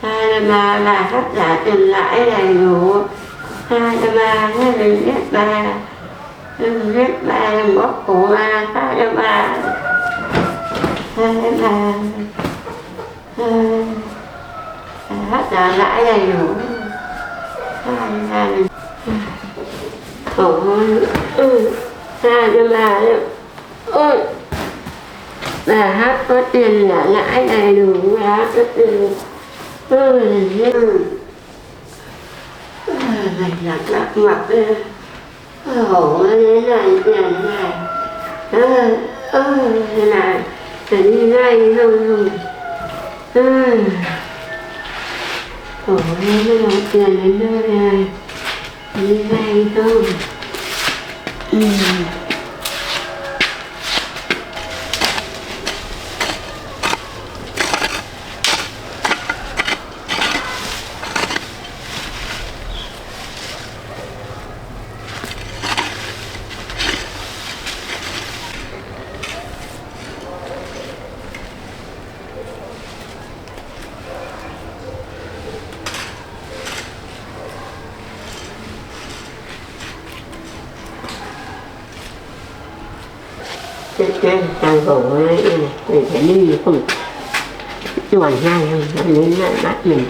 Hai ba là tất cả tiền lãi đầy đủ. Hai ba nó đừng biết ba, đừng biết ba đừng bóp cổ ba. Hai ba tất cả lãi đầy đủ. Hai ba ôi bà hát có tiền là lãi đầy đủ, bà hát có tiền. Này là các mặt hổ thế này này phải đi ngay không hổ thế nó tiền đến nơi này đi ngay không. Cái thằng cổ này mình phải đi không chuẩn ngay không nó đến lại bắt mình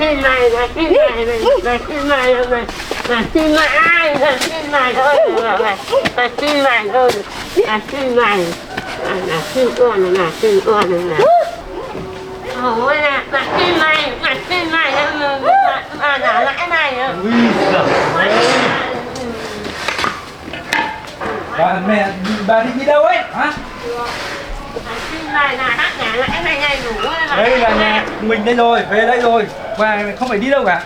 xin mày thôi, xin mày thôi, xin con nè. Ôi nè, xin mày trả lãi này à. Bà đi đâu ấy hả? Xin mày là hát trả lãi này đầy đủ. Đây là nhà mình đây rồi, về đây rồi. Bà không phải đi đâu cả.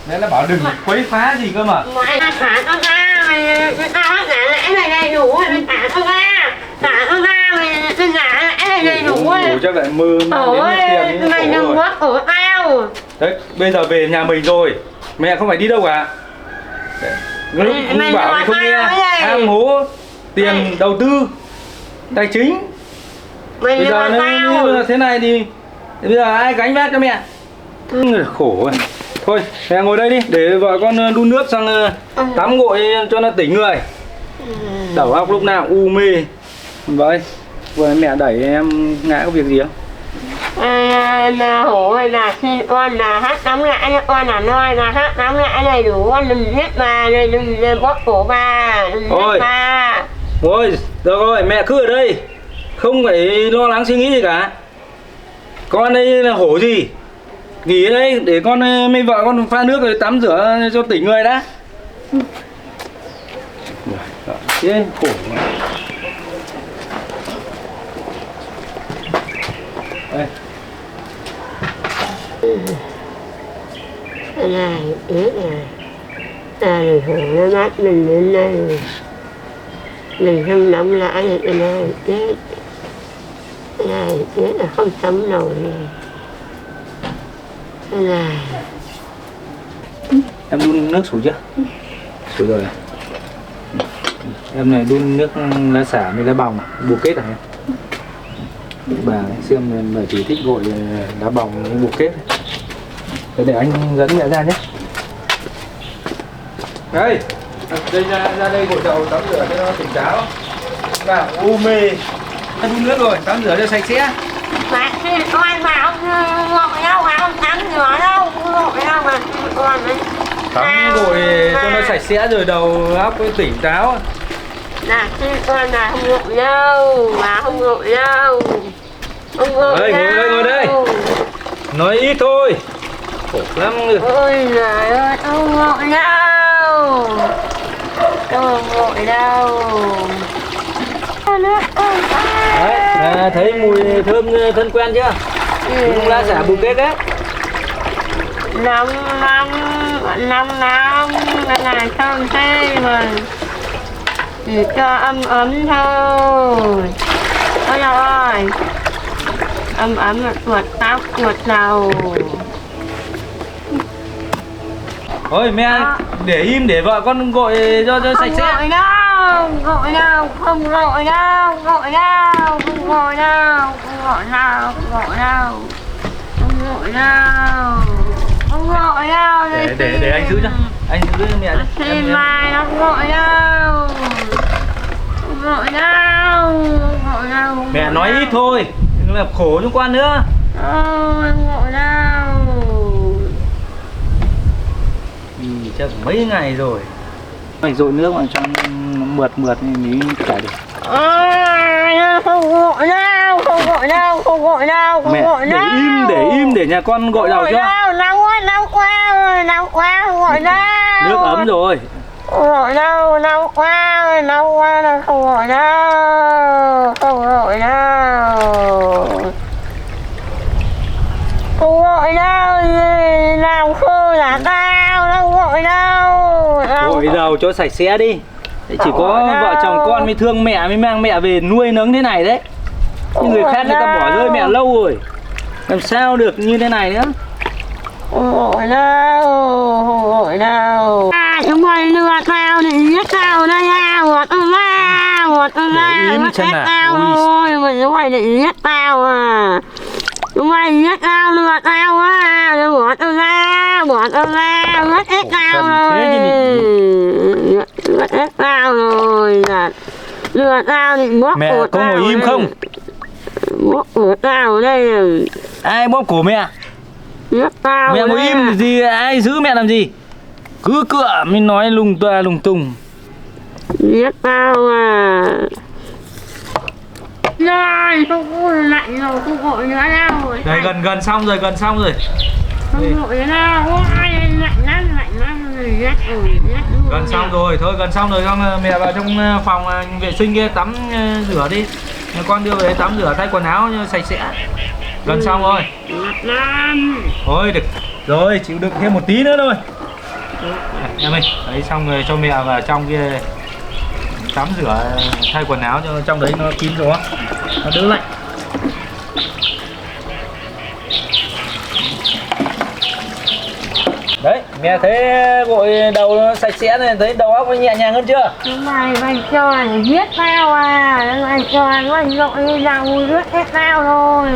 Đấy là bảo đừng quấy phá gì cơ mà. Mày trả cho ra, mày tao hát trả lãi này đầy đủ, mày trả cho ra. Trả cho ra, mày trả lãi này đầy đủ. Ủa chắc lại mơ tiền mày đừng quất của tao. Đấy, bây giờ về nhà mình rồi. Mẹ không phải đi đâu cả. Lúc bảo thì không nghe, ham hố tiền đầu tư tài chính. Bây giờ nó thế này thì bây giờ ai gánh vác cho mẹ? Khổ rồi. Thôi mẹ ngồi đây đi để vợ con đun nước sang tắm gội cho nó tỉnh người. Đầu óc lúc nào u mê. Vậy vừa mẹ đẩy em ngã có việc gì không? Là hổ là khi con là hát tắm lại, con là nói là hát tắm lại đầy đủ, con đừng giết bà, đừng bóp cổ bà, đừng giết bà. Thôi được rồi, mẹ cứ ở đây, không phải lo lắng suy nghĩ gì cả. Con đây là hổ gì, nghỉ ở đây để con mấy vợ con pha nước rồi tắm rửa cho tỉnh người đã. Thế khổ mà. Đây. Này, biết này. Đừng hổ nó bắt mình đến đây. Mình không nắm lại được cái này, biết. Này, biết là không sống nổi này. Này. Em đun nước sủi chưa? Sủi rồi. Em này đun nước lá xả với lá bòng, bù kết à em? Bà xem bà chỉ thích gội lá bòng với bù kết. Thế để anh dẫn mẹ ra nhé. Đây, đây ra đây gội đầu tắm rửa cho nó tỉnh táo. Bảo u mê. Đã đun nước rồi, tắm rửa cho sạch sẽ. Mà con vào ngồi đâu mà không tắm rửa đâu, ngồi đâu mà con ấy. Tắm gội cho nó sạch sẽ rồi đầu óc mới tỉnh táo. Là con là không ngồi đâu, mà không ngồi đâu. Không ngồi đây, ngồi đây. Nói ít thôi. Khổ lắm. Ôi giời ơi, không ngồi đâu. Không ngồi đâu. Đấy, thấy mùi thơm thân quen chưa? Đúng lá xả bù kết đấy. Nóng cái này thơm thế mà chỉ cho ấm thôi. Ôi trời ơi, ấm là tuột tóc tuột đầu. Thôi mẹ để im để vợ con gội cho sạch sẽ. Không gội đâu, không gội đâu, không gội đâu, không gội đâu, không gội đâu, không gội đâu, không gội đâu, không gội đâu. Để anh giữ cho, anh giữ cho mẹ. Xin mai nó không gội đâu, không gội đâu, không gội đâu. Mẹ nói ít thôi, đừng làm khổ chúng con nữa. Không gội đâu. Chắc mấy ngày rồi. Phải dội nước vào cho mượt mới chảy được. Không gội đâu, không gội đâu, không gội đâu, không mẹ gội đâu. để im để nhà con gội đầu cho. Nóng quá, không gội đâu. Nước ấm rồi. Không gội đâu, nóng quá là không gội đâu, không gội đâu. Không gội đâu, làm khô là tao, không gội đâu. Gội đầu cho sạch sẽ đi. Đấy, chỉ có vợ chồng con mới thương mẹ mới mang mẹ về nuôi nấng thế này đấy. Nhưng người khác người ta bỏ rơi mẹ lâu rồi. Làm sao được như thế này nữa. Không gội đâu, không gội đâu. Chúng mày lừa tao thì giết tao đây à, một ông im chân tao thôi, mà chúng mày định giết tao à. Chúng mày giết tao, lừa tao á, bỏ tao ra, mất hết tao rồi. Mất hết tao rồi, lừa tao thì bóp mẹ cổ có tao. ngồi im không? Bóp cổ tao ở đây. Ai bóp cổ mẹ? Giết tao. Mẹ ngồi im gì, ai giữ mẹ làm gì? Cứ cựa mới nói lung toa lung tung. Giết tao à. Rồi, không lạnh rồi, không gội nữa đâu. Đây gần xong rồi, Không gội nữa đâu, lạnh lắm, Gần xong rồi, thôi gần xong rồi, con mẹ vào trong phòng vệ sinh kia tắm rửa đi. Con đưa về tắm rửa thay quần áo sạch sẽ. Gần xong rồi. Thôi được rồi, chịu đựng thêm một tí nữa thôi. Em ơi, đấy xong rồi cho mẹ vào trong kia tắm rửa thay quần áo cho trong đấy nó kín gió, nó đỡ lạnh. Đấy, mẹ thấy gội đầu nó sạch sẽ này, thấy đầu óc nó nhẹ nhàng hơn chưa? Mày cho này giết tao à, mày cho mày gội đầu ướt hết tao rồi.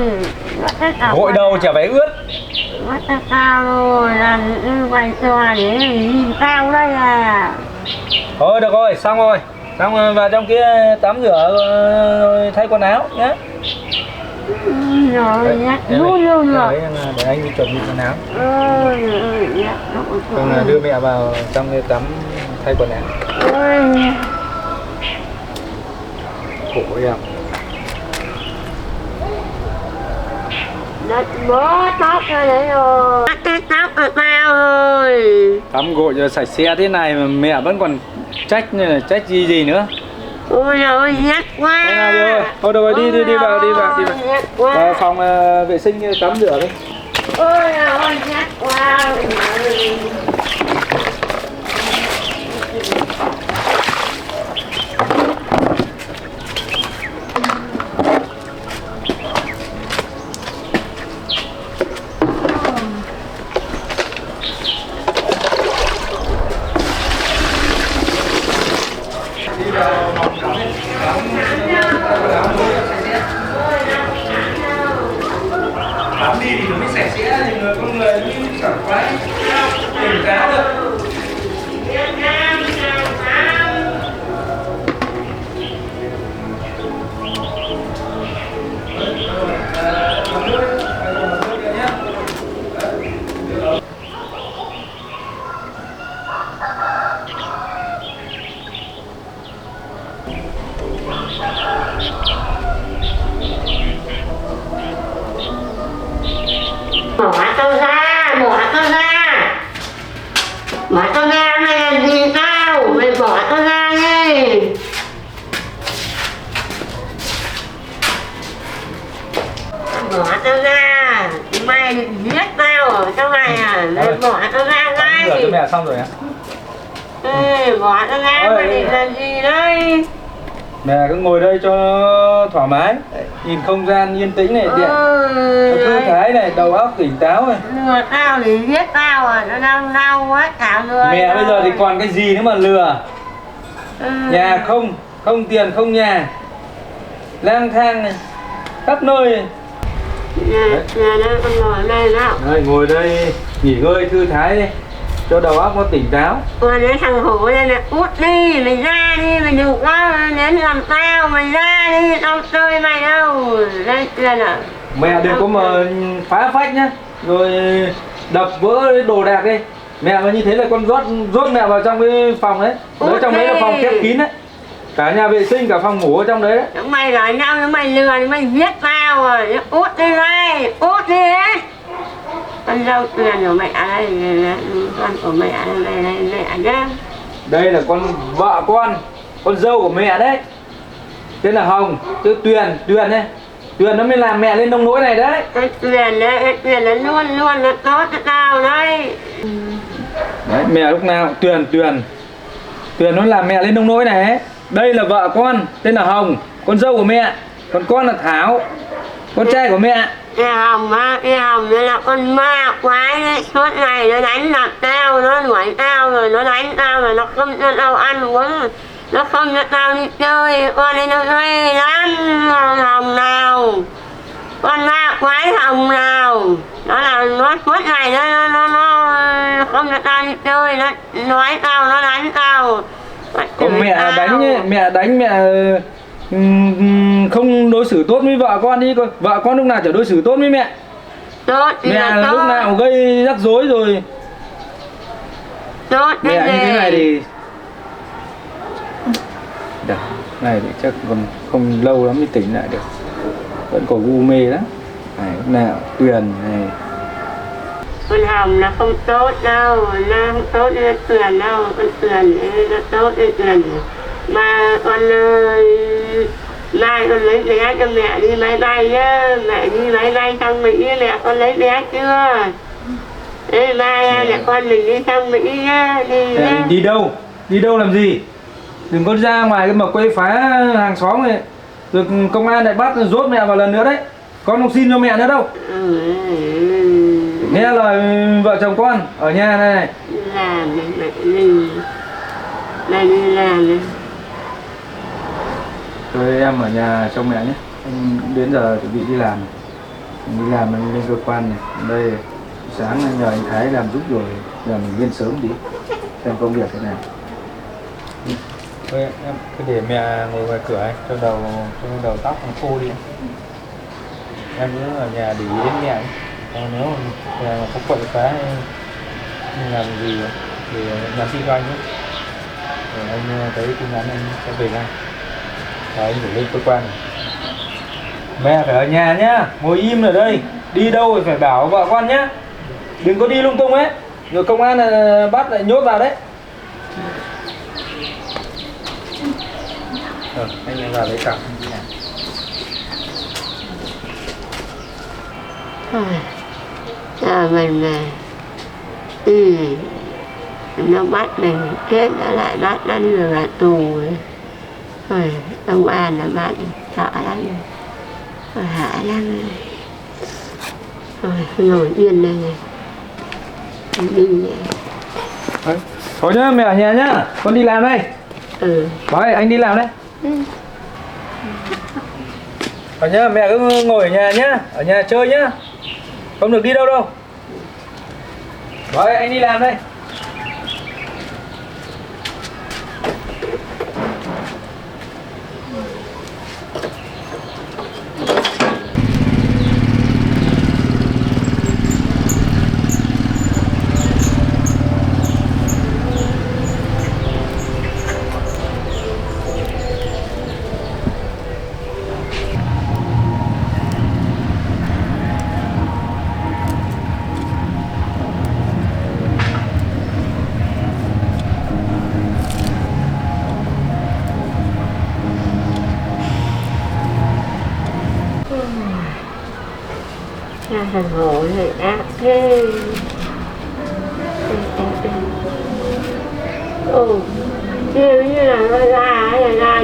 Gội đầu chả phải ướt. Ướt hết tao rồi, là mày cho để nhìn tao đây à. Thôi được rồi, xong rồi vào trong kia tắm rửa rồi thay quần áo nhé. Rồi nhá, luôn rồi. Để anh đi chuẩn bị quần áo. Còn đưa mẹ vào trong kia tắm thay quần áo. Khổ em. Đất bó tóc ra đấy rồi. Cái tóc của tao rồi. Tắm gội cho sạch sẽ thế này mà mẹ vẫn còn trách gì nữa. Ôi ơi, nhát quá. Thôi được rồi, đi vào. Vào phòng vệ sinh tắm rửa đi. Ôi ơi, nhát quá. Tắm đi thì nó mới sạch sẽ, thì con người nó mới sảng khoái, tỉnh táo được. Bỏ tao ra, mày làm gì tao? Mày bỏ tao ra đi. Bỏ tao ra. Mày giết tao ở trong này à? Mày bỏ tao ra đây. Rửa cho mẹ xong rồi á. Ê, bỏ tao ra, mày định làm gì đây? Mẹ cứ ngồi đây cho nó thoải mái. Nhìn không gian yên tĩnh này, điện thư thái này, đầu óc tỉnh táo này. Lừa tao thì giết tao à, nó đang đau quá tao lừa. Mẹ bây giờ thì còn cái gì nữa mà lừa. Nhà không tiền không nhà, lang thang này, khắp nơi này. Nhà nó con ngồi đây nào. Đây, ngồi đây nghỉ ngơi thư thái đi, cho đầu óc nó tỉnh táo. Còn cái thằng hổ đây là út đi, mày ra đi, mày đừng có đến làm tao, mày ra đi, tao chơi mày đâu. Đây là Mẹ đừng có mà phá phách nhá, rồi đập vỡ đồ đạc đi. Mẹ mà như thế là con rốt mẹ vào trong cái phòng đấy. Đấy, trong đấy là phòng khép kín đấy. Cả nhà vệ sinh, cả phòng ngủ ở trong đấy. Chúng mày nói nhau, chúng mày lừa, mày giết tao rồi. Út đi đây, út đi đấy. Con dâu tiền của mẹ đây, con của mẹ đây, mẹ nhá. Đây là con vợ con dâu của mẹ đấy. Tên là Hồng, chứ Tuyền đấy. Tuyền nó mới làm mẹ lên nông nỗi này đấy. Cái Tuyền đấy, cái Tuyền nó luôn nó tốt cho tao đấy. Đấy, mẹ lúc nào Tuyền nó làm mẹ lên nông nỗi này ấy. Đây là vợ con, tên là Hồng, con dâu của mẹ. Còn con là Thảo, con trai của mẹ. Cái Hồng á, cái Hồng nó là con ma quái đấy. Suốt ngày nó đánh đập tao, nó đuổi tao rồi nó đánh tao rồi nó không cho tao ăn uống. Nó không cho tao đi chơi, con ấy nó ghê lắm. Hồng nào, con ma quái Hồng nào. Nó là nó suốt ngày nó không cho tao đi chơi, nó nói tao, nó đánh tao. Còn mẹ đánh mẹ không đối xử tốt với vợ con đi coi. Vợ con lúc nào chả đối xử tốt với mẹ. Tốt thì mẹ là lúc tốt. nào gây rắc rối rồi. Tốt Mẹ như thế này thì Đợt này thì chắc còn không lâu lắm mới tỉnh lại được. Vẫn còn u mê lắm. Này, lúc nào Tuyền này. Con Hồng nó không tốt đâu, nó không tốt với Tuyền đâu. Con Tuyền nó tốt với Tuyền. Mà con mai con lấy bé cho mẹ đi máy bay nhá. Mẹ đi máy bay sang Mỹ, mẹ con lấy bé chưa? Ê, mai mẹ con mình đi sang Mỹ nhá. Đi đâu? Đi đâu làm gì? Đừng có ra ngoài cái mà quay phá hàng xóm này. Rồi công an lại bắt rốt mẹ vào lần nữa đấy. Con không xin cho mẹ nữa đâu. Nghe lời vợ chồng con ở nhà này. Làm mẹ đi làm đi. Thôi em ở nhà trông mẹ nhé. Anh đến giờ chuẩn bị đi làm. Đi làm anh lên cơ quan này. Đây sáng nhờ anh Thái làm giúp rồi. Giờ mình lên sớm tí xem công việc thế nào. Thôi em cứ để mẹ ngồi ngoài cửa ấy, cho đầu tóc nó khô đi. Em cứ ở nhà để ý đến mẹ ấy. Còn nếu mà không quậy phá làm gì thì nhắn tin cho anh nhé. Rồi anh thấy tin nhắn anh sẽ về ngay. Rồi anh phải lên cơ quan này. Mẹ phải ở nhà nhá, ngồi im ở đây. Đi đâu thì phải bảo vợ con nhá. Đừng có đi lung tung ấy. Rồi công an bắt lại nhốt vào đấy. Rồi, anh vào lấy cặp đi nào. Giờ mình nó bắt mình chết nó lại bắt đánh rồi là tù rồi công an nó bắt sợ lắm rồi hại lắm rồi ngồi yên đây này đi này. Thôi nhá, mẹ ở nhà nhá, con đi làm đây. Thôi anh đi làm đây. Ở nhá, mẹ cứ ngồi ở nhà nhá, ở nhà chơi nhá, không được đi đâu đâu. Thôi anh đi làm đây. thằng hổ này ác thế. Như là nó ra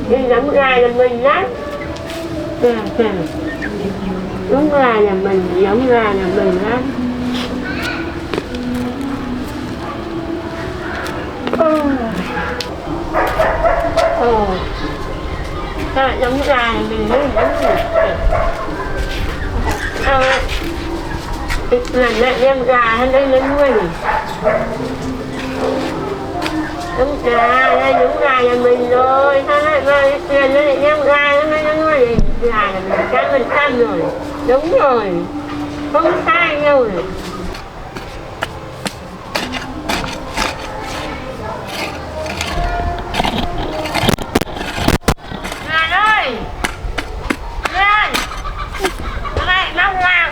như giống ra là mình đó. Đúng ra là mình, giống ra là mình đó. Giống ra là mình nó giống lần lại đem gà hay đây lên nuôi. Đúng gà, đây đúng gà nhà mình rồi. Sao lại mà lần lại đem gà nó nuôi gà là mình 100% rồi. Đúng rồi, không sai đâu rồi.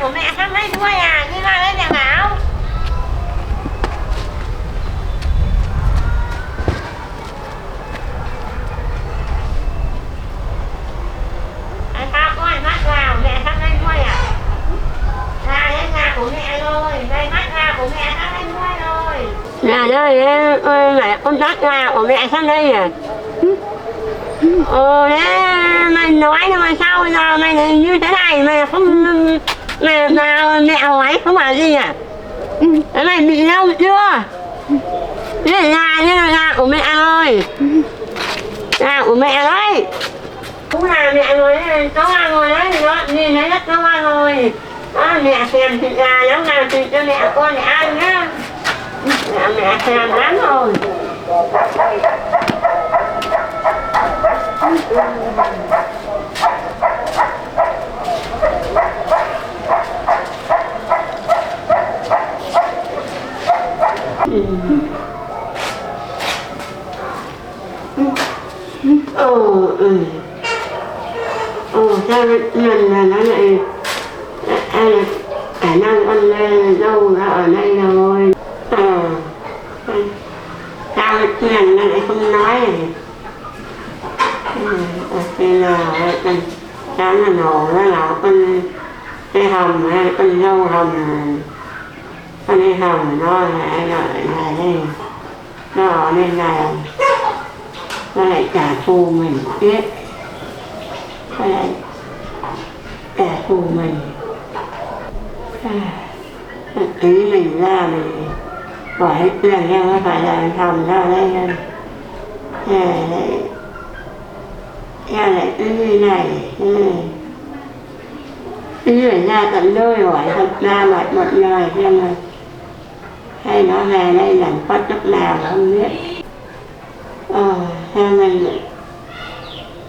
Của mẹ sang đây nuôi à, đi ra đây nhà Bảo. Sao con lại mắc vào, mẹ sang đây nuôi à? Ra đến nhà của mẹ rồi, đây mắc vào của mẹ sang đây nuôi rồi. Nhà đây, mẹ con mắc vào của mẹ sang đây à? Đấy, mày nói nhưng mà sao bây giờ mày như thế này, mày không... mẹ hỏi không bảo gì à? Cái này bị đâu chưa? Đây là nhà của mẹ ơi. Nhà của mẹ đấy. Cũng là mẹ ngồi đấy, cháu ăn ngồi đấy, nó nhìn thấy rất cháu ăn rồi. Đó, mẹ thèm thịt gà lắm, làm thịt cho mẹ con để ăn nhá. Mẹ thèm lắm rồi. Sao lần là nó lại khả năng con dâu đã ở đây rồi. Sao lần nó lại không nói này. Thì là cháu là nổ đó là con cái hầm hay con dâu hầm, con đi hầm nó lại lại đây, nó ở đây này nó lại trả thù mình biết, nó lại trả thù mình. Ý mình ra mình bỏ hết tiền ra, có phải là hầm ra đây ra lại cứ như này, cứ phải ra tận nơi hỏi thật ra mặt một lời xem rồi hay nó về đây làm phát lúc nào không biết. Theo mình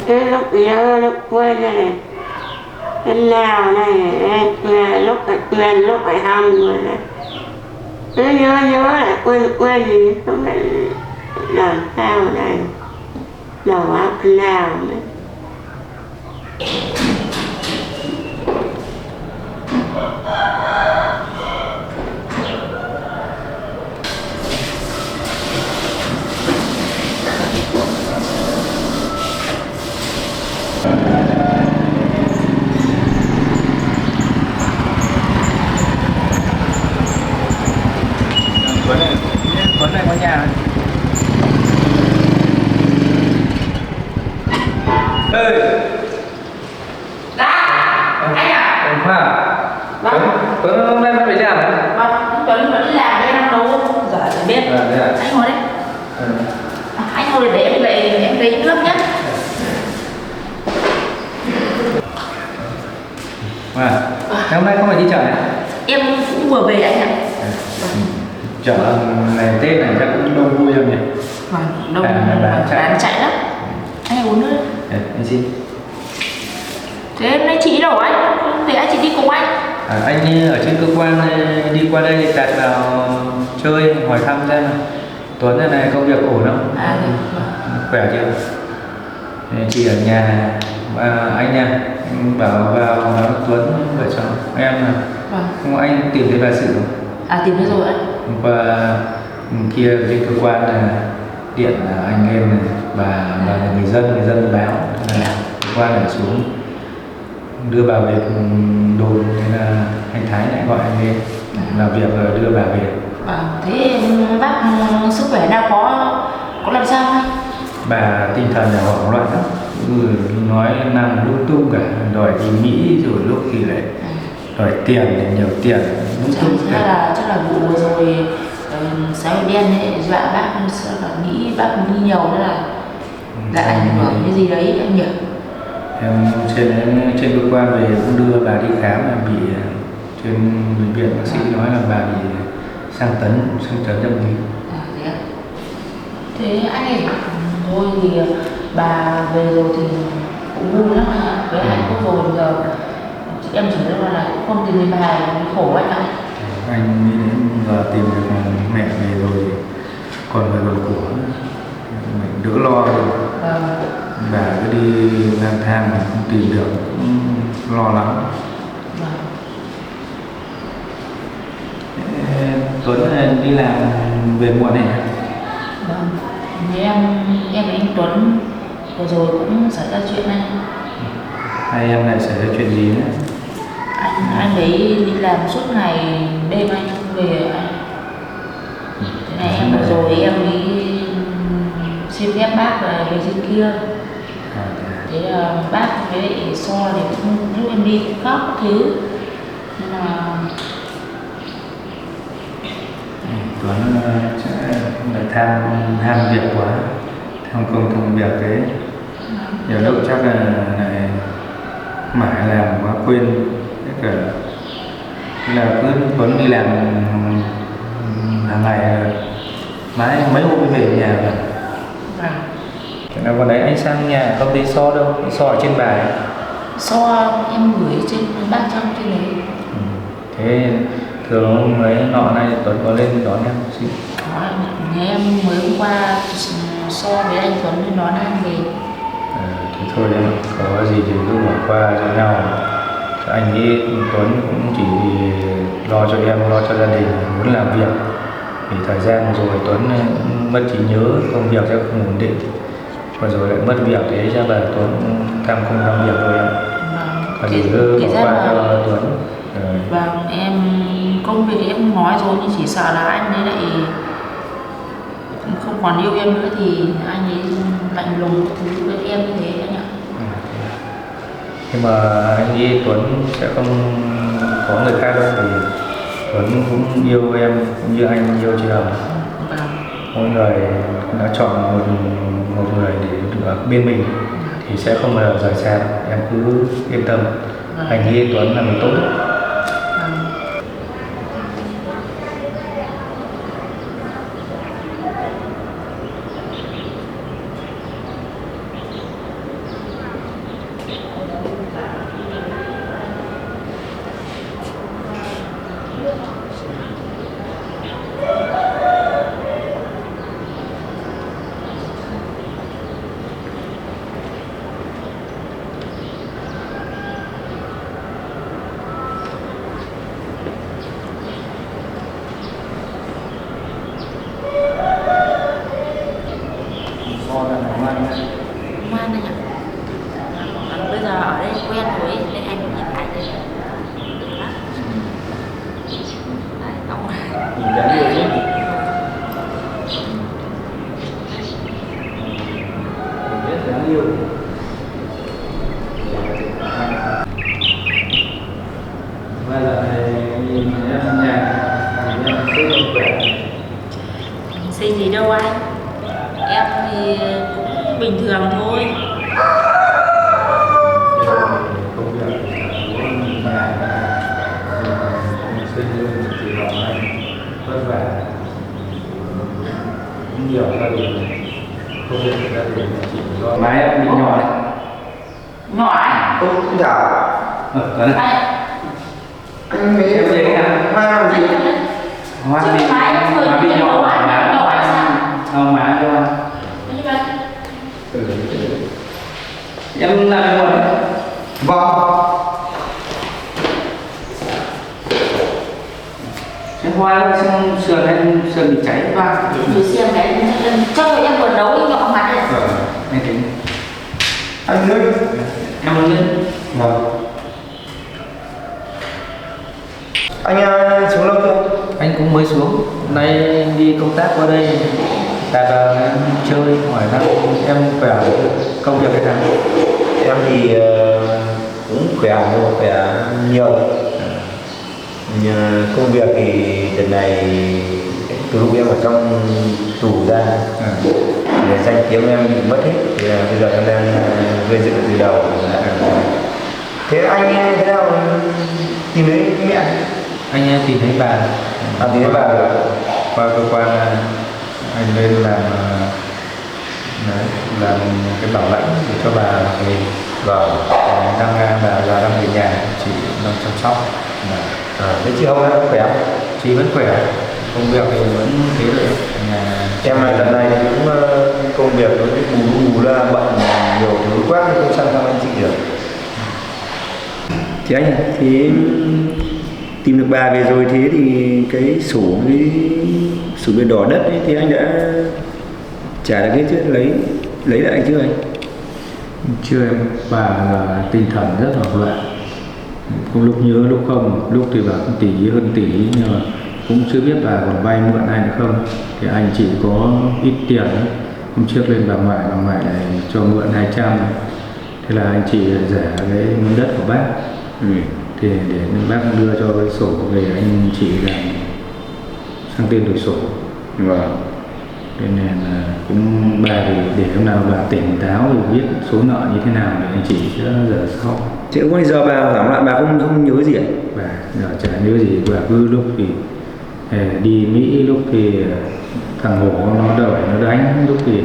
cái lúc nhớ lúc quên này, cái nào này lúc phải quên lúc phải hâm rồi này, cứ nhớ lại quên gì không phải làm sao này đầu óc nào nữa. Tuấn này có nhà. Ê! Dạ! Anh à? Vâng. Tuấn hôm nay vẫn phải đi làm hả? Vâng, Tuấn vẫn đi làm đây đang nấu. Dạ, chỉ biết. Anh ngồi đấy. Anh ngồi để em về em lấy nước nhé. Ngày hôm nay không phải đi chợ này? Em cũng vừa về anh ạ. Chợ ngày Tết này chắc cũng đông vui không nhỉ? Vâng, đông bán chạy lắm. Anh uống nước. Anh xin. Thế hôm nay chị đâu anh? Thì anh chị đi cùng anh. Anh ở trên cơ quan đi qua đây đặt vào chơi hỏi thăm xem Tuấn này, này công việc ổn không? Khỏe chưa? Chị ở nhà anh nha, anh bảo vào nói Tuấn vợ chồng em là không, anh tìm thấy bà sự không? Tìm thấy rồi ạ. Và kia trên cơ quan là điện là anh em này, bà là người dân báo là cơ quan phải xuống đưa bà về đồn, thế là anh Thái lại gọi anh lên làm việc rồi đưa bà về. Thế bác sức khỏe nào có làm sao không? Bà tinh thần là hoảng loạn lắm, nói nằm lung tung cả, đòi đi Mỹ rồi lúc thì lại đòi tiền thì nhiều tiền lung tung. Chắc là vụ vừa rồi xã hội đen ấy dọa bác, sợ là nghĩ bác đi nhiều thế là đã ảnh hưởng cái gì đấy anh nhỉ? Em trên cơ quan về cũng đưa bà đi khám, là bị trên bệnh viện bác sĩ nói là bà bị sang chấn tâm lý. Thế anh ấy thôi thì bà về rồi thì cũng vui lắm anh ạ. Với hạnh phúc rồi giờ em chỉ biết là cũng không tìm thấy bà khổ anh ạ. Anh nghĩ đến giờ tìm được mẹ về rồi còn người còn của mình đỡ lo rồi. Bà cứ đi lang thang mà không tìm được cũng lo lắng. Tuấn đi làm về muộn này. Vâng, em với anh Tuấn vừa rồi cũng xảy ra chuyện này. Hai em lại xảy ra chuyện gì nữa? Anh ấy đi làm suốt ngày đêm anh không về anh. Thế này em vừa rồi em đi xin phép bác về trên kia. Thế bác với lại so thì cũng lúc em đi cũng khóc các thứ. Nên là Tuấn sẽ tham việc quá, tham công tham việc thế. Nhiều lúc chắc là lại mãi làm quá quên. Tất cả là cứ Tuấn đi làm hàng ngày mãi mấy hôm mới về nhà rồi. Thế là còn đấy anh sang nhà không đi so đâu, đi so ở trên bài. So em gửi trên 300 trên đấy. Thế thường mấy nọ này Tuấn có lên đón em xin. Nhà em mới hôm qua so với anh Tuấn lên đón anh về. Thế thôi em có gì thì cứ bỏ qua cho nhau. Anh ấy Tuấn cũng chỉ lo cho em, lo cho gia đình, muốn làm việc. Vì thời gian rồi Tuấn mất trí nhớ, công việc sẽ không ổn định. Và rồi lại mất việc, thế chắc là Tuấn không làm việc rồi em. Và thì cứ bỏ qua cho Tuấn. Vâng, em công việc em nói rồi, nhưng chỉ sợ là anh ấy lại không còn yêu em nữa thì anh ấy lạnh lùng thứ với em như thế anh ạ. Nhưng mà anh nghĩ Tuấn sẽ không có người khác đâu, vì Tuấn cũng yêu em cũng như anh yêu chị Hồng. Mỗi người đã chọn một người để ở bên mình thì sẽ không bao giờ rời xa, em cứ yên tâm. Anh nghĩ Tuấn là người tốt. Man anh ạ. Bây giờ ở đây quen rồi ấy, nên anh nhìn thấy đây đẹp lắm. Đấy, cậu Nhìn đáng yêu chứ. Rất đáng yêu. Bây giờ này nhìn em nhà thì em sẽ không khỏe. Sinh gì đâu anh. Em thì cũng bình thường thôi. Công việc của nhà sinh luôn thì họ anh vất vả cũng nhiều gia đình, công việc gia đình chỉ do má em bị nhỏ đấy. Nhỏ anh. Cũng chào. Anh nghĩ em thấy là hoa gì? Hoa bị nhỏ má má cho anh. Em làm một. Vâng. Cái hoa xong sườn em sườn bị cháy qua. Để xem cái cho em vừa nấu cái nhỏ mặt này. Anh tính. Anh Linh. Em muốn lên. Vâng. Anh xuống lâu chưa? Anh cũng mới xuống. Hôm nay anh đi công tác qua đây, đặt em chơi hỏi thăm em khỏe, công việc thế nào? Em thì cũng khỏe, nhưng mà khỏe nhiều. Công việc thì đợt này từ lúc em ở trong tù ra, để danh tiếng em bị mất hết, thì bây giờ em đang gây dựng từ đầu. Thế anh thế nào tìm thấy mẹ? Anh tìm thấy bà. Tìm thấy bà rồi. Qua cơ quan anh lên làm cái bảo lãnh để cho bà về. Vâng. Bà đang về nhà, chị đang chăm sóc. Thế chị không em khỏe? Chị vẫn khỏe, công việc thì vẫn thế rồi. Em này lần này cũng công việc nó bù ra bận nhiều thứ quá, không sang thăm anh chị được. Thì anh thì tìm được bà về rồi, thế thì cái sổ biển đỏ đất ấy, thì anh đã trả được cái chứ, lấy lại chưa anh? Chưa em, bà là tinh thần rất là loạn, cũng lúc nhớ lúc không, lúc thì bà cũng tỷ hơn tỷ, nhưng mà cũng chưa biết bà còn vay mượn ai nữa không. Thì anh chỉ có ít tiền ấy. Hôm trước lên bà ngoại này cho mượn 200, thế là anh chị giả cái miếng đất của bác. Thì để bác đưa cho cái sổ về, anh chị làm sang tên đổi sổ. Vâng. Cho nên là cũng bà thì để hôm nào bà tỉnh táo thì biết số nợ như thế nào thì anh chị sẽ giờ sau. Chứ không giờ bà hoảng loạn, bà không nhớ gì ạ? Bà giờ chả nhớ gì, bà cứ lúc thì đi Mỹ, lúc thì thằng Hổ nó đợi nó đánh, lúc thì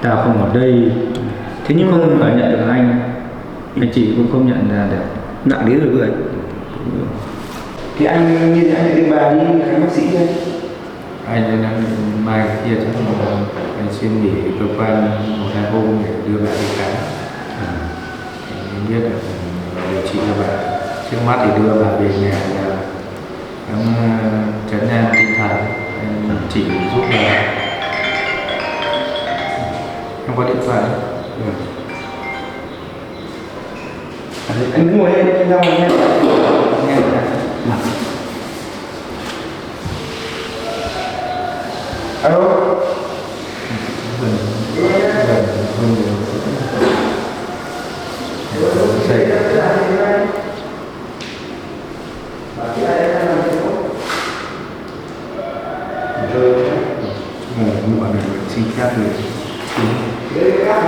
tao không ở đây. Thế nhưng không phải nhận được anh chị cũng không nhận ra được. Nặng đến rồi người. Thì anh như thế anh đưa bà đi khám bác sĩ thôi. Anh đang mai kia chắc là anh xin nghỉ cơ quan 1-2 hôm để đưa bà đi khám. Anh biết là điều trị cho bà. Trước mắt thì đưa bà về nhà là khám chấn an tinh thần, anh chỉ giúp bà. Em có điện thoại đấy. Anh cứ ngồi đây, anh ra ngồi nghe. Nghe được ạ. Alo. Mọi người xin phép rồi.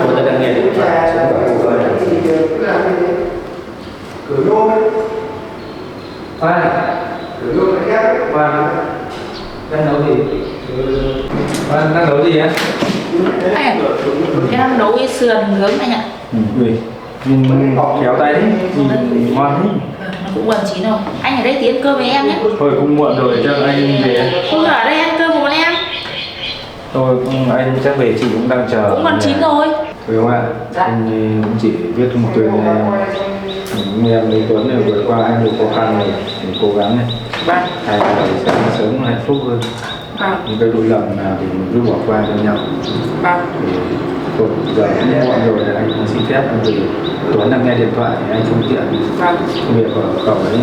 Tôi đã đang nghe điện thoại xuống bảo cô ơi. Cửa nhôm ấy. Khoan. Cửa nhôm này khác. Khoan. Đang nấu gì? Khoan, đang nấu gì á? Anh ạ, em đang nấu cái sườn nướng anh ạ. Nhưng kéo tay đấy, ngon đấy. Nó cũng gần chín rồi. Anh ở đây tí ăn cơm với em nhé. Thôi cũng muộn rồi, chắc anh về. Không ở đây ăn cơm cùng bọn em. Thôi anh chắc về, chị cũng đang chờ. Cũng gần chín rồi. Thôi không ạ, anh cũng chỉ viết một tuyên em với Tuấn này vượt qua anh nhiều khó khăn này, mình cố gắng này. Hai người sẽ sớm hạnh phúc hơn. Những cái lỗi lầm nào thì mình cứ bỏ qua cho nhau. Thôi, giờ cũng muộn rồi, anh xin phép anh về. Tuấn đang nghe điện thoại thì anh không tiện. Công việc của cậu ấy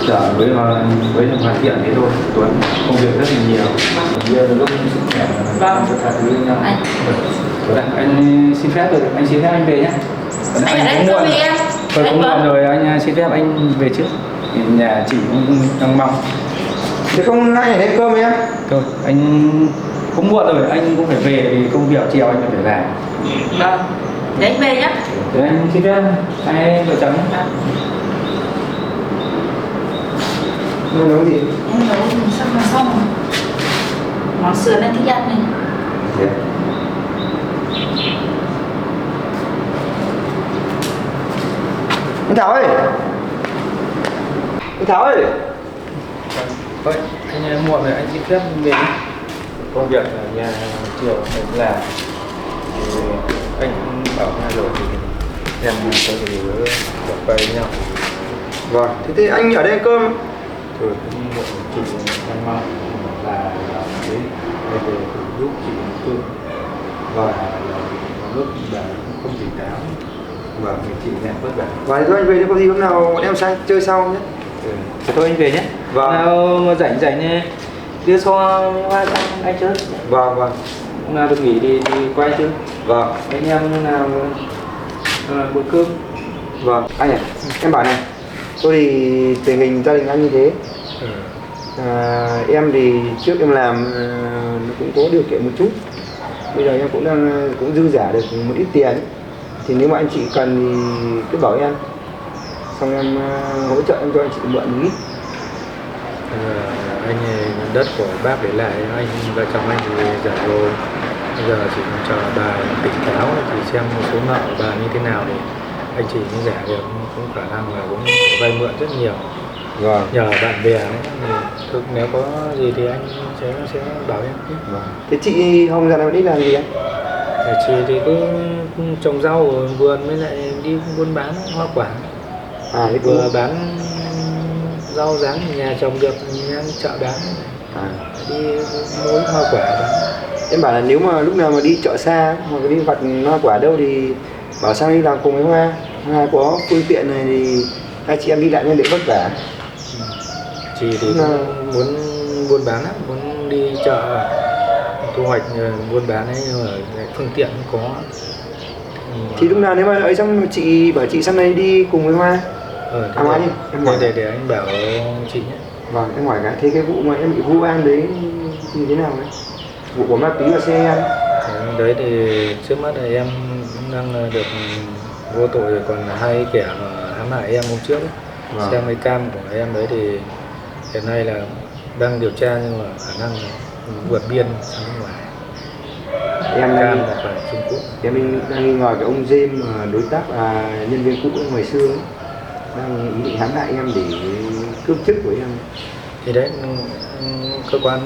giờ với hoàn thiện thế thôi. Tuấn công việc rất là nhiều. Bây lúc sức khỏe cho cả thứ với nhau. Anh xin phép rồi, anh xin phép anh về nhé. Anh ở đây cơm với em. Thôi cũng muộn rồi, anh xin phép anh về trước. Nhà chị cũng đang mong. Thế không anh ở đây cơm với em? Thôi, anh cũng muộn rồi, anh cũng phải về vì công việc chiều anh phải làm. Vâng, để anh về nhé. Để anh xin phép hai vợ chồng. Em nấu gì? Em nấu sắp là xong. Món sườn anh thích ăn này. Anh Thảo ơi! Anh Thảo ơi! Thôi, anh muộn rồi, anh xin phép về. Công việc ở nhà chiều mình cũng làm. Thì anh cũng bảo hai rồi thì em có thể gặp quay với nhau. Vâng, thế thì anh ở đây ăn cơm. Rồi cũng muộn chị anh mong là đấy về giúp chị cơm. Và lúc bà cũng không tỉnh táo. Và mình chị em vất vả. Và thôi anh về đi, có gì hôm nào bọn em sang chơi sau nhé. Thế thôi anh về nhé. Vâng. Nào mà rảnh này đưa cho hoa sang anh chơi. Vâng vâng. Hôm nào được nghỉ thì quay chứ. Vâng. Anh em nào bữa cơm. Vâng. Anh à, em bảo này, tôi thì tình hình gia đình anh như thế. Em thì trước em làm nó cũng có điều kiện một chút. Bây giờ em cũng dư giả được một ít tiền. Thì nếu mà anh chị cần thì cứ bảo em, xong em hỗ trợ em cho anh chị mượn một ít. Anh đất của bác để lại, anh vợ chồng anh thì già rồi, bây giờ chỉ còn chờ bà tỉnh táo thì xem một số nợ của bà như thế nào thì anh chị mới giả được, cũng khả năng là cũng vay mượn rất nhiều. Vâng. Nhờ bạn bè đấy, thì nếu có gì thì anh sẽ bảo em. Vâng. Thế chị Hồng dạo này vẫn đi làm gì anh? Chị thì cứ trồng rau ở vườn với lại đi buôn bán hoa quả. Thế Vừa bán rau rán nhà trồng được em chợ bán, đi mua hoa quả bán. Em bảo là nếu mà lúc nào mà đi chợ xa hoặc đi vặt hoa quả đâu thì bảo sang đi làm cùng với Hoa. Hoa có phương tiện này thì hai chị em đi lại nên đỡ vất vả. Chị thì cũng muốn buôn bán lắm, muốn đi chợ thu hoạch buôn bán ấy, nhưng mà phương tiện không có. Thì lúc nào nếu mà ấy xong chị bảo chị sang đây đi cùng với Hoa. Hoa đi. Em hỏi để anh bảo chị nhé. Vâng, em hỏi cái thế cái vụ mà em bị vu oan đấy như thế nào đấy? Vụ của ma túy và xe em. Đấy thì trước mắt là em cũng đang được vô tội rồi, còn hai kẻ mà hãm hại em hôm trước ấy. Vâng. Xem cái cam của em đấy thì hiện nay là đang điều tra, nhưng mà khả năng là vượt biên sang nước ngoài. Em Cam đang, là phải Trung Quốc. em đang nghi ngờ cái ông James mà đối tác nhân viên cũ ngày xưa ấy, đang ý định hãm hại em để cướp chức của em. Thì đấy, cơ quan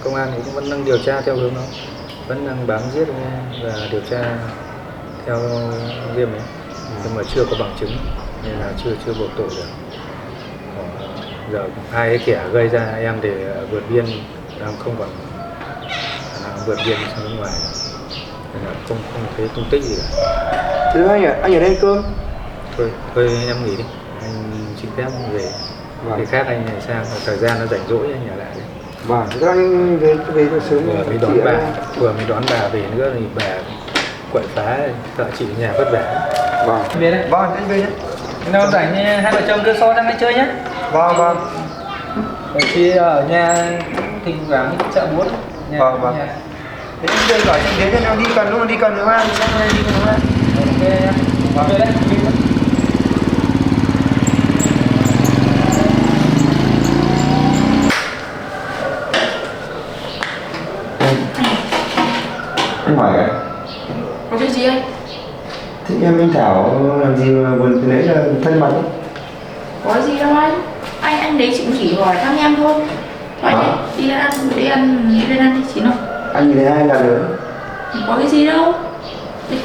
công an cũng vẫn đang điều tra theo hướng đó, vẫn đang bám giết và điều tra theo Diêm ấy, nhưng mà chưa có bằng chứng nên là chưa buộc tội được. Giờ hai cái kẻ gây ra em để vượt biên đang không còn khả năng vượt biên sang nước ngoài, nên là không thấy tung tích gì cả. Thưa anh ở đây ăn cơm. Thôi em nghỉ đi, anh xin phép về. Vâng. Cái khác anh này sang, thời gian nó rảnh rỗi anh ở lại đấy. Vâng, thế anh về sớm. Vừa mới đón bà về nữa thì bà quậy phá, sợ chị ở nhà vất vả. Vâng. Về đây. Vâng, anh về nhé. Nào rảnh hai vợ chồng đưa so sang đây chơi nhé. Vâng vâng. Bởi khi ở nhà thỉnh thoảng chợ bún. Vâng vâng. Thế anh về gọi anh đến cho em đi cần, lúc mà đi cần nữa anh sang đây đi cùng anh. Ok nhá. Về đây. Anh hỏi cái. Có chuyện gì anh? Thế em Thảo làm gì mà buồn từ đấy là thân mật ấy? Có gì đâu anh đấy chị cũng chỉ hỏi thăm em thôi. Hỏi đi lên ăn đi chị nào. Anh nhìn thấy ai làm được? Có cái gì đâu. Đi.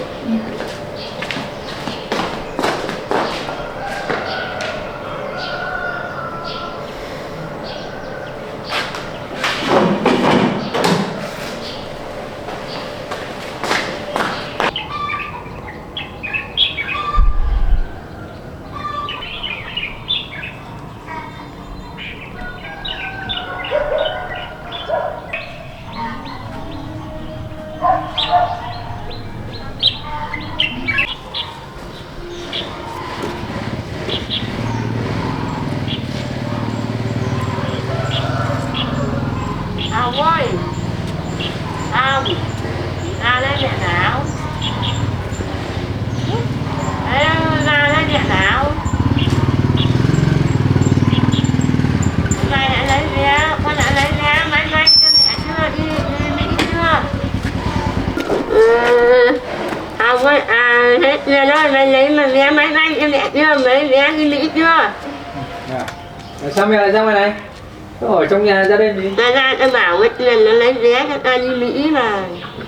Ông ơi, ông lấy mẹ nào? Ra lấy mẹ nào? Mày đã lấy vé, con đã lấy vé, mày cho mẹ chưa, đi Mỹ chưa? Ông ơi, hết tiền rồi, mày lấy mà vé máy bay cho mẹ chưa, mấy vé đi Mỹ chưa? Sao mẹ lại ra ngoài này? Tôi hỏi trong nhà ra đây gì? Ra tao bảo cái tiền nó lấy vé cho ta đi Mỹ mà.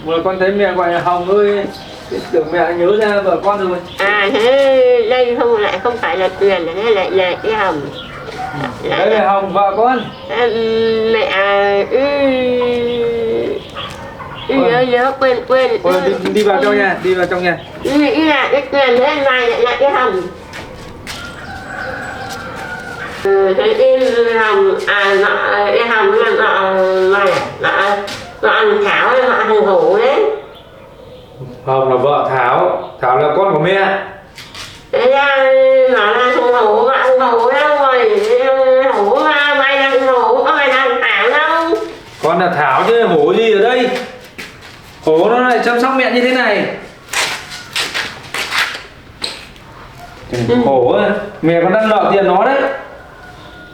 Vừa con thấy mẹ gọi là Hồng ơi, tưởng mẹ nhớ ra vợ con rồi. Thế đây không phải là tiền, thế lại là cái Hồng. Đây là Hồng vợ con. Mẹ nhớ quên. Thôi đi vào trong nhà, đi vào trong nhà. Nghĩ là cái tiền thế này lại là cái Hồng. Thế em Hồng, em Hồng là vợ anh Thảo, vợ thằng Hữu đấy. Hồng là vợ Thảo, Thảo là con của mẹ. Thế ra bảo là thằng Hữu, vợ thằng Hữu đâu rồi, Hữu mày là thằng Hữu, có mày là thằng Thảo đâu. Con là Thảo chứ Hổ gì ở đây. Hổ nó lại chăm sóc mẹ như thế này. Hổ á, mẹ còn đang nợ tiền nó đấy.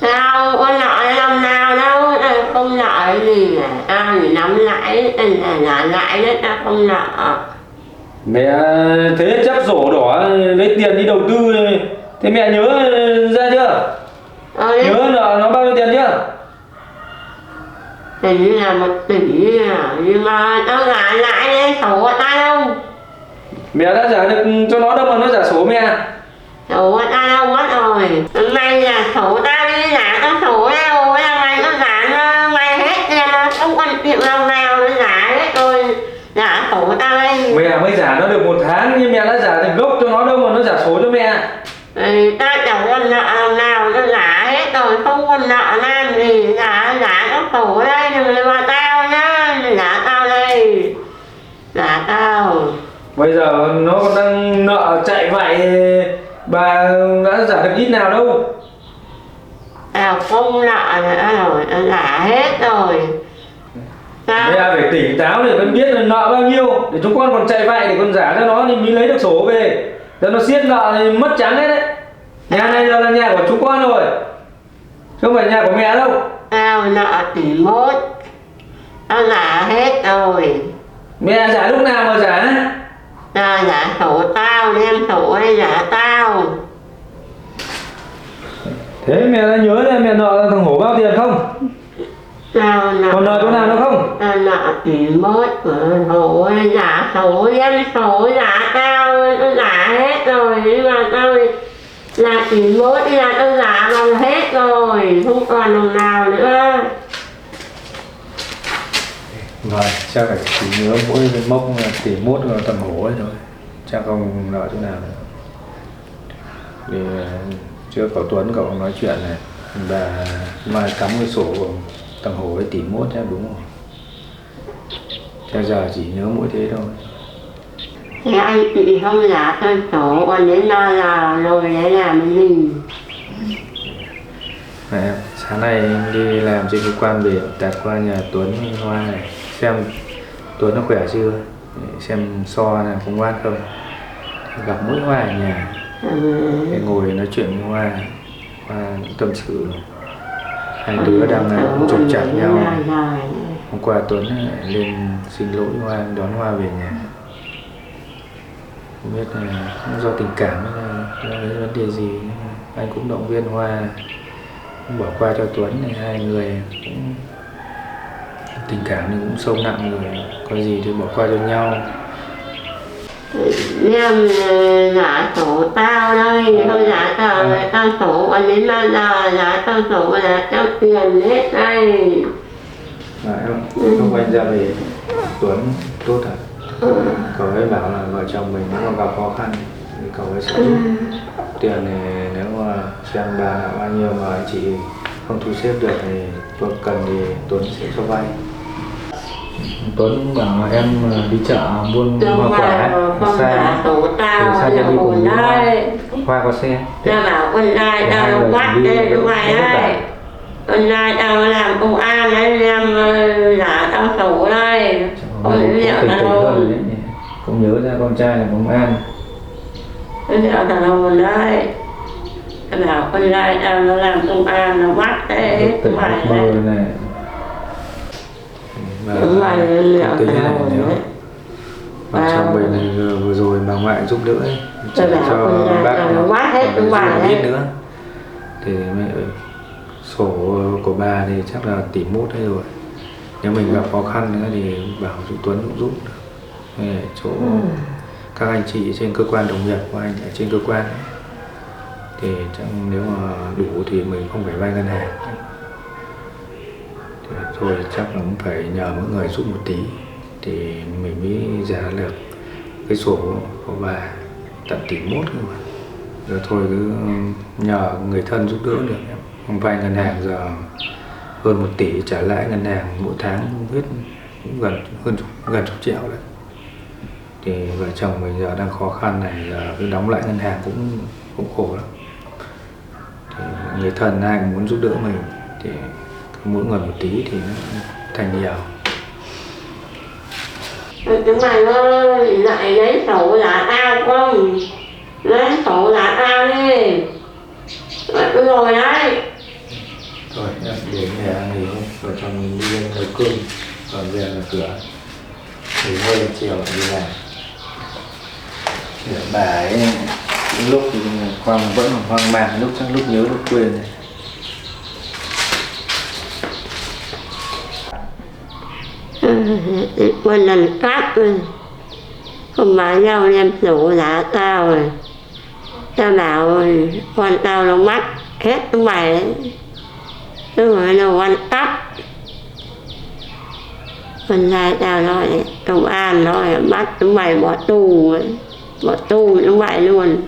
Sao con nợ năm nào đâu, không nợ gì cả. Ai thì nắm lãi, là lãi đấy, ta không nợ. Mẹ thế chấp sổ đỏ lấy tiền đi đầu tư. Thế mẹ nhớ ra chưa? Nhớ nợ nó bao nhiêu tiền chưa? Hình như là 1 tỷ à, nhưng mà tao trả lãi đấy, sổ của ta đâu. Mẹ đã trả được cho nó đâu mà nó trả sổ mẹ. Sổ của ta đâu mất rồi. Mày là sổ tao đi trả tao sổ đâu, mày nó trả mày hết tiền, nó không còn chịu đồng nào nó trả hết rồi. Trả sổ của tao đây. Mẹ mới trả nó được 1 tháng nhưng mẹ đã trả được gốc cho nó đâu mà nó trả sổ cho mẹ. Ta chẳng còn nợ đồng nào nó trả hết rồi, không còn nợ nam gì, trả các sổ đây, đừng mà tao nhá, trả tao đây. Trả tao. Bây giờ nó còn đang nợ chạy vậy, bà đã trả được ít nào đâu. Tao không nợ nữa rồi, tao trả hết rồi. Sao? Mẹ phải tỉnh táo để con biết là nợ bao nhiêu, để chúng con còn chạy vậy để con trả cho nó thì mới lấy được sổ về. Cho nó siết nợ thì mất trắng hết đấy. Nhà này giờ là nhà của chúng con rồi, chứ không phải nhà của mẹ đâu. Tao nợ 1 tỷ, tao trả hết rồi. Mẹ trả lúc nào mà trả? Tao trả sổ tao, đem sổ đây trả tao. Thế mẹ đã nhớ là mẹ nợ thằng Hổ bao tiền không? Tao nợ. Còn nợ chỗ nào nữa không? Tao nợ 1 tỷ của sổ đây, trả sổ, đem sổ trả tao trả hết rồi. Nhưng mà tao là 1 tỷ thì là tao trả bằng hết rồi, không còn đồng nào nữa. Rồi, chắc phải chỉ nhớ mỗi cái mốc 1 tỷ tầm Hổ ấy thôi. Chắc không nợ chỗ nào nữa. Thì trước cậu Tuấn cậu nói chuyện này, bà mai cắm cái sổ của tầng Hổ với 1 tỷ chắc đúng rồi. Chắc giờ chỉ nhớ mỗi thế thôi. Thế anh chị không trả cho sổ, còn đến lo là rồi đấy là mình. Này, sáng nay em đi làm trên cơ quan về tạt qua nhà Tuấn Hoa này, xem Tuấn nó khỏe chưa, xem so là có ngoan không. Gặp mỗi Hoa ở nhà, ngồi nói chuyện với Hoa tâm sự. Hai đứa đang trục chặt nhau. Hôm qua Tuấn lên xin lỗi Hoa, đón Hoa về nhà. Không biết là do tình cảm hay là vấn đề gì, anh cũng động viên Hoa bỏ qua cho Tuấn này, hai người cũng tình cảm thì cũng sâu nặng rồi, có gì thì bỏ qua cho nhau. Em trả sổ tao đây, không trả tao sổ, còn đến bao giờ trả tao sổ là tao tiền hết đây. Lúc anh ra về Tuấn tốt thật. Cậu ấy bảo là vợ chồng mình nếu mà gặp khó khăn thì cậu ấy sẽ giúp. Tiền này nếu mà xem bà là bao nhiêu mà anh chị không thu xếp được thì Tuấn cần thì Tuấn sẽ cho vay. Tuấn bảo em đi chợ buôn hoa quả xa, xa cho đi cùng Hoa có xe. Tao bảo con trai tao bắt đây lúc này đây, con trai tao làm công an đấy, em giả tao sổ đây, không nhớ đâu. Không nhớ ra con trai là công an. Con nhớ thằng đâu đấy. Tao bảo con trai tao nó làm công an, nó bắt đấy, không phải đấy. Đúng rồi, liệu tính này nếu mà trong bệnh này vừa rồi bà ngoại giúp đỡ ấy, chỉ cho bác biết nữa thì sổ của bà thì chắc là 1 tỷ hay rồi. Nếu mình gặp khó khăn nữa thì bảo chú Tuấn cũng giúp được. Chỗ các anh chị trên cơ quan đồng nghiệp của anh ở trên cơ quan ấy, thì chắc nếu mà đủ thì mình không phải vay ngân hàng. Thôi chắc là cũng phải nhờ mỗi người giúp 1 tỷ thì mình mới trả được cái sổ của bà tận 1 tỷ cơ mà. Rồi thôi cứ nhờ người thân giúp đỡ được em. Không vay ngân hàng giờ hơn 1 tỷ, trả lãi ngân hàng mỗi tháng hết cũng gần chục triệu đấy. Thì vợ chồng mình giờ đang khó khăn này, giờ cứ đóng lại ngân hàng cũng khổ lắm. Thì người thân ai cũng muốn giúp đỡ mình, thì mỗi người 1 tí thì nó thành nhiều. Chúng mày ơi, lại lấy sổ là tao không? Lấy sổ là tao đi. Rồi đấy. Thôi em đến nhà ăn nghỉ, vợ chồng mình đi ăn nấu cơm, còn về là cửa nghỉ ngơi chiều đi làm. Để bà ấy lúc thì vẫn hoang mang, lúc chắc lúc nhớ lúc quên này. Một lần cắt rồi, không bán nhau đem sổ giá tao rồi. Tao bảo rồi, con tao nó mất hết chúng mày đấy. Rồi nó quan tắt. Con trai tao nói công an nói bắt chúng mày bỏ tù ấy. Bỏ tù chúng mày luôn.